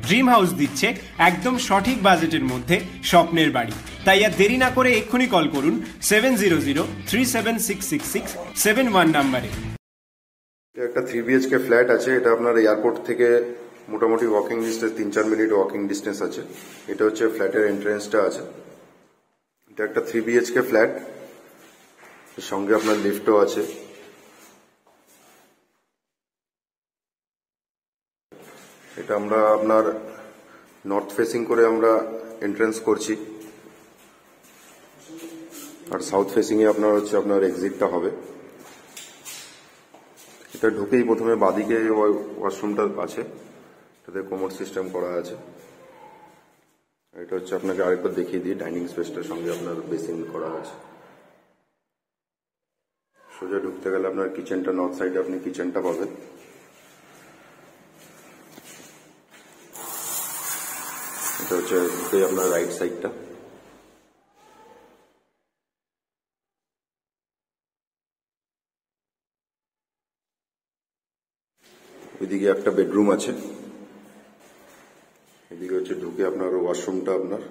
Dream house দিচ্ছে একদম সঠিক বাজেটের মধ্যে স্বপ্নের বাড়ি। তাই আর দেরি না করে এক্ষুনি কল করুন 7003766671 নাম্বারে। একটা 3 BHK ফ্ল্যাট আছে, এটা আপনার এয়ারপোর্ট থেকে মোটামুটি walking distance 3-4 minute walking distance আছে। এটা হচ্ছে ফ্ল্যাটের এন্ট্রেন্সটা আছে। এটা একটা 3 BHK ফ্ল্যাট, এর সঙ্গে আপনার লিফটও আছে। এটা আমরা আপনার নর্থ ফেসিং করে আমরা এন্ট্রেন্স করছি, আর সাউথ ফেসিং এ আপনার হচ্ছে আপনার এক্সিটটা হবে। এটা ঢুকেই প্রথমে বাদিকে ওয়াশরুমটা আছে, এটাতে কোমোড সিস্টেম করা আছে। এটা হচ্ছে আপনাকে আরেকবার দেখিয়ে দিই, ডাইনিং স্পেসটার সঙ্গে আপনার বেসিন করা আছে। সোজা ঢুকতে গেলে আপনার কিচেনটা, নর্থ সাইডে আপনি কিচেনটা পাবেন। এটা হচ্ছে আপনার রাইট সাইডটা। ওইদিকে একটা বেডরুম আছে, এদিকে হচ্ছে ঢুকে আপনার ওয়াশরুমটা, আপনার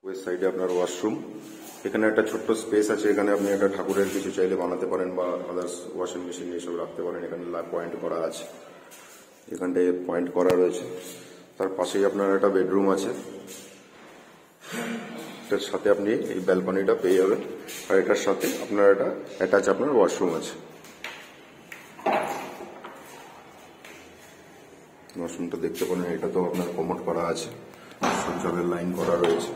ওয়েস্ট সাইডে আপনার ওয়াশরুম। এখানে একটা ছোট্ট স্পেস আছে, এখানে আপনি একটা ঠাকুরের কিছু চাইলে বানাতে পারেন বা আদার্স ওয়াশিং মেশিন এসব রাখতে পারেন। এখানে পয়েন্ট করা আছে, এখানটায় পয়েন্ট করা রয়েছে। তার পাশেই আপনার একটা বেডরুম আছে, এটার সাথে আপনি এই ব্যালকনিটা পেয়ে যাবেন। আর এটার সাথে আপনার একটা অ্যাটাচ আপনার ওয়াশরুম আছে। ওয়াশরুমটা দেখতে পারেন, এটা তো আপনার কোমোড করা আছে, জলের লাইন করা রয়েছে।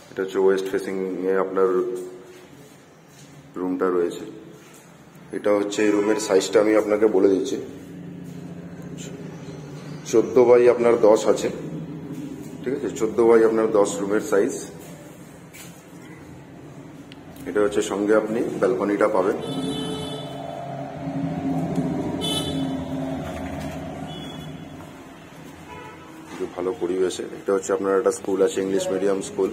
এটা হচ্ছে ওয়েস্ট ফেসিং এ আপনার রুমটা রয়েছে। এটা হচ্ছে রুমের সাইজটা আমি আপনাকে বলে দিচ্ছি, 14 আপনার 10 আছে, ঠিক আছে, 14 আপনার 10 রুমের সাইজ। এটা হচ্ছে সঙ্গে আপনি ব্যালকনিটা পাবেন। ভালো পরিবেশে। এটা হচ্ছে আপনার একটা স্কুল আছে, ইংলিশ মিডিয়াম স্কুল।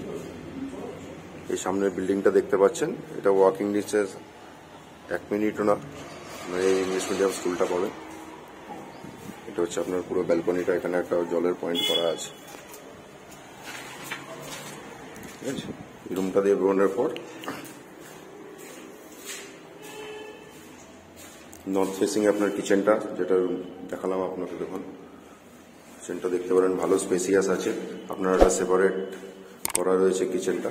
এই সামনের বিল্ডিংটা দেখতে পাচ্ছেন, এটা ওয়াকিং ডিস্টেন্স 1 মিনিটও না, এই ইংলিশ মিডিয়াম স্কুলটা পাবেন। এটা হচ্ছে আপনার পুরো ব্যালকনিটা, এখানে একটা জলের পয়েন্ট করা আছে, ঠিক আছে। রুমটা দিয়ে বেরোনোর পর নর্থ ফেসিং আপনার কিচেনটা, যেটা দেখালাম আপনাকে, দেখুন কিচেনটা দেখতে পারেন, ভালো স্পেসিয়াস আছে। আপনার একটা সেপারেট করা রয়েছে কিচেনটা।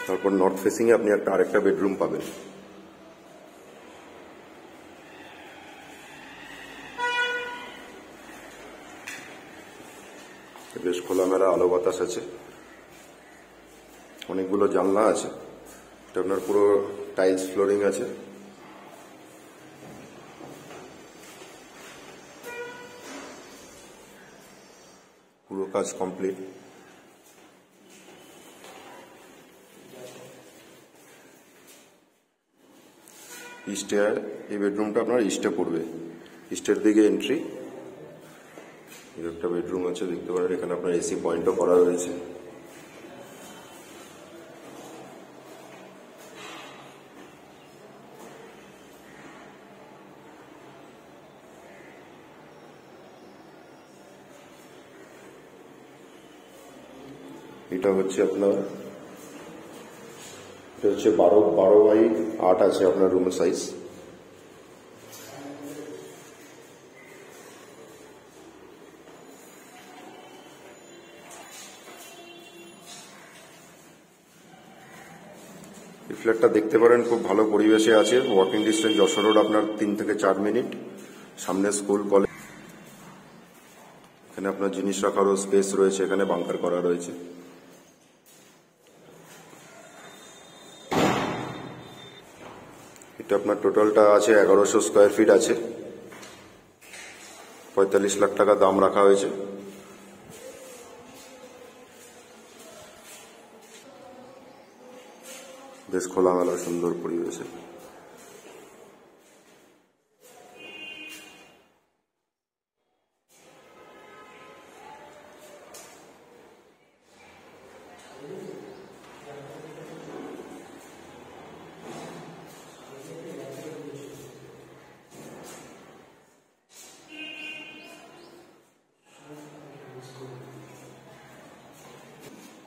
তারপর নর্থ ফেসিং এ আপনি আরেকটা বেডরুম পাবেন। বেশ খোলামেলা আলো বাতাস আছে, অনেকগুলো জানলা আছে। এটা আপনার পুরো টাইলস ফ্লোরিং আছে। পুরো কাজ কমপ্লিট। ইস্টে, এই বেডরুমটা আপনার ইস্টে পড়বে, ইস্টের দিকে এন্ট্রি। একটা বেডরুম আছে, দেখতে পারেন, এখানে আপনার এসি পয়েন্টও করা রয়েছে। এটা হচ্ছে আপনার, এটা হচ্ছে 12x8 আছে আপনার রুমের সাইজ। এই ফ্ল্যাটটা দেখতে পারেন, খুব ভালো পরিবেশে আছে। ওয়াকিং ডিস্টেন্স যশোর রোড আপনার 3 থেকে 4 মিনিট। সামনে স্কুল, কলেজ, এখানে আপনার জিনিস রাখারও স্পেস রয়েছে, এখানে বাংকার করা রয়েছে। এটা আপনার টোটালটা আছে 1100 স্কোয়ার ফিট আছে, 45 লাখ টাকা দাম রাখা হয়েছে। বেশ খোলামেলা সুন্দর পরিবেশে।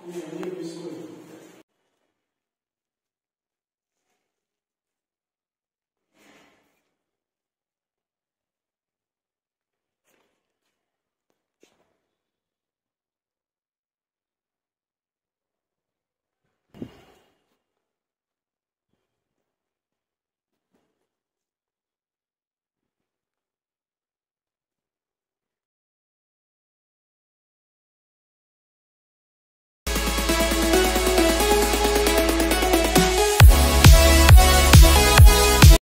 আমি মিস করি